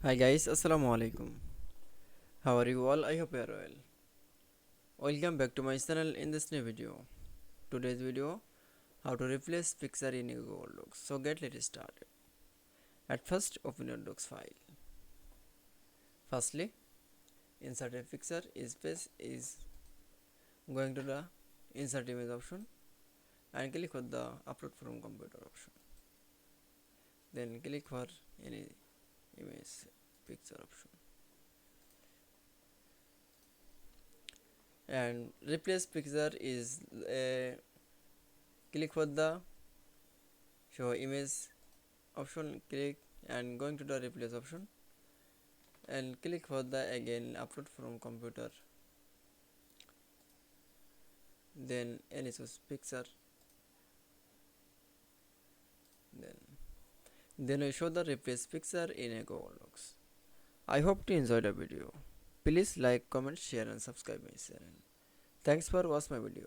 Hi guys, Assalamu Walaikum. How are you all? I hope you are well. Welcome back to my channel in this new video. Today's video, how to replace picture in your Google Docs. So let's started. At first, open your Docs file. Firstly, insert a picture. Space is going to the insert image option and click on the upload from computer option. Then click for any image picture option. And replace picture is click for the show image option, click and going to the replace option and click for the again upload from computer, then any choose picture, then I show the replace picture in a Google Docs. I hope you enjoyed the video. Please like, comment, share and subscribe my channel. Thanks for watching my video.